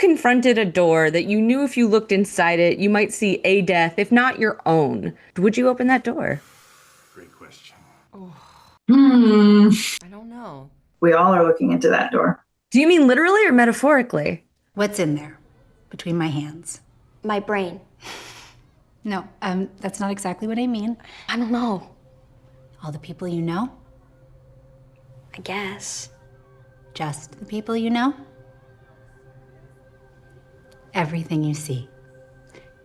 confronted a door that you knew if you looked inside it, you might see a death, if not your own, would you open that door? Great question. I don't know. We all are looking into that door. Do you mean literally or metaphorically? What's in there between my hands? My brain. No, that's not exactly what I mean. I don't know. All the people you know? I guess. Just the people you know? Everything you see.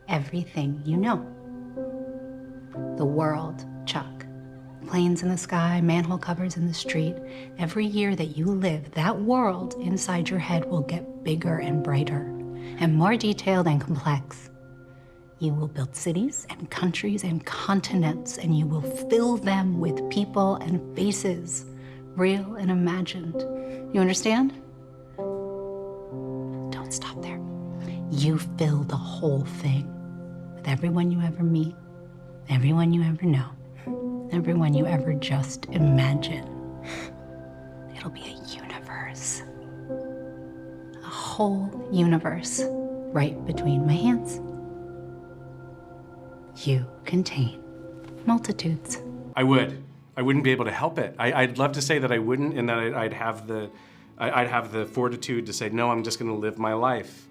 Everything you know. The world, Chuck. Planes in the sky, manhole covers in the street. Every year that you live, that world inside your head will get bigger and brighter and more detailed and complex. You will build cities and countries and continents, and you will fill them with people and faces, real and imagined. You understand? Don't stop there. You fill the whole thing with everyone you ever meet, everyone you ever know, everyone you ever just imagine. It'll be a universe. A whole universe right between my hands. You contain multitudes. I would. I wouldn't be able to help it. I'd love to say that I wouldn't, and that I'd have the fortitude to say, no, I'm just going to live my life.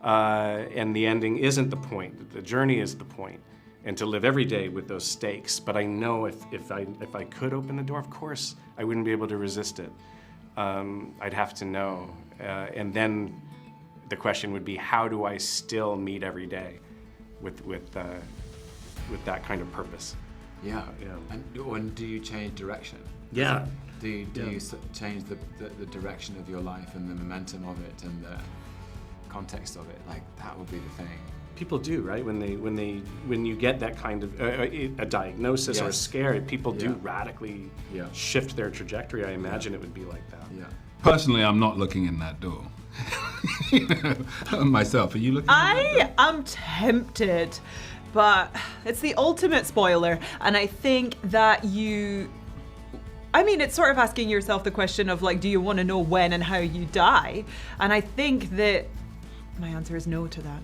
And the ending isn't the point. The journey is the point. And to live every day with those stakes. But I know if I could open the door, of course, I wouldn't be able to resist it. I'd have to know. And then the question would be, how do I still meet every day with that kind of purpose? Yeah. And when do you change direction? Yeah. Do you change the direction of your life and the momentum of it and the context of it? Like, that would be the thing. People do, right? When you get that kind of a diagnosis or a scare, people do radically shift their trajectory. I imagine it would be like that. Yeah. Personally, I'm not looking in that door. Myself, are you looking? I am tempted, but it's the ultimate spoiler, and I think that it's sort of asking yourself the question of, like, do you want to know when and how you die? And I think that my answer is no to that.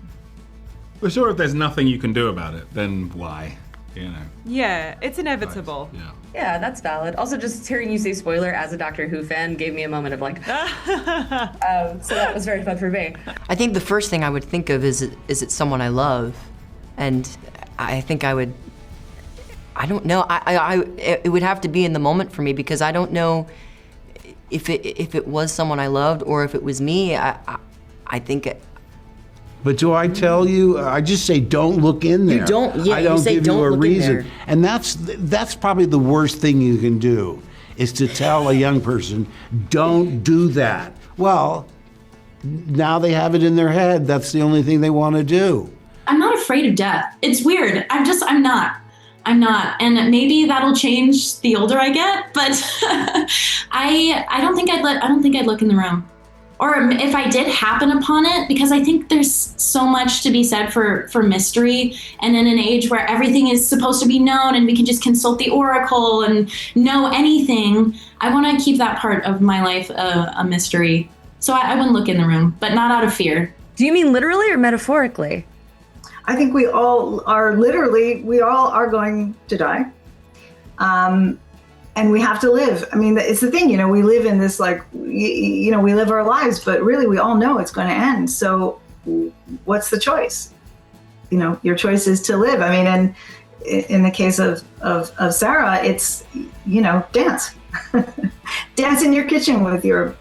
Well, sure, if there's nothing you can do about it, then why? You know. Yeah, it's inevitable. Yeah. Yeah, that's valid. Also, just hearing you say spoiler as a Doctor Who fan gave me a moment of like, so that was very fun for me. I think the first thing I would think of is it someone I love? And I think I don't know. It would have to be in the moment for me, because I don't know if it was someone I loved or if it was me. I think But do I tell you? I just say don't look in there. You don't. Yeah, I don't you say give don't you a look reason. in there. And that's probably the worst thing you can do, is to tell a young person, don't do that. Well, now they have it in their head. That's the only thing they want to do. I'm not afraid of death. It's weird. I'm not. And maybe that'll change the older I get, but I don't think I'd look in the room. Or if I did happen upon it, because I think there's so much to be said for mystery, and in an age where everything is supposed to be known and we can just consult the oracle and know anything, I want to keep that part of my life a mystery. So I wouldn't look in the room, but not out of fear. Do you mean literally or metaphorically? I think we all are going to die. And we have to live. I mean, it's the thing, we live in this, like, we live our lives, but really we all know it's going to end. So what's the choice? Your choice is to live. I mean, and in the case of Sara, it's, dance. Dance in your kitchen with your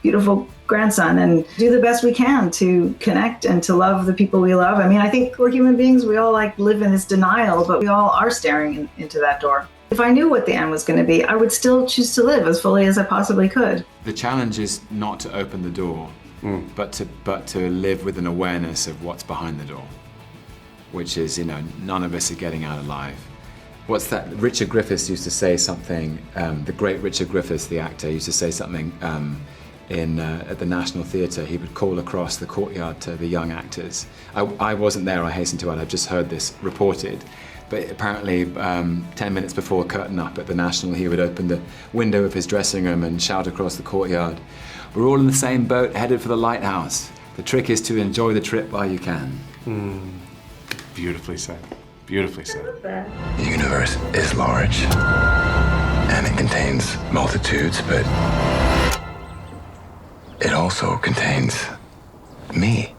beautiful grandson and do the best we can to connect and to love the people we love. I mean, I think we're human beings. We all live in this denial, but we all are staring into that door. If I knew what the end was going to be, I would still choose to live as fully as I possibly could. The challenge is not to open the door, but to live with an awareness of what's behind the door, which is, none of us are getting out alive. What's that? Richard Griffiths used to say something, the great Richard Griffiths, the actor, used to say something at the National Theatre. He would call across the courtyard to the young actors. I wasn't there, I hasten to add, I've just heard this reported. But apparently 10 minutes before curtain up at the National, he would open the window of his dressing room and shout across the courtyard, "We're all in the same boat, headed for the lighthouse. The trick is to enjoy the trip while you can. Beautifully said. Beautifully said. The universe is large, and it contains multitudes, but it also contains me.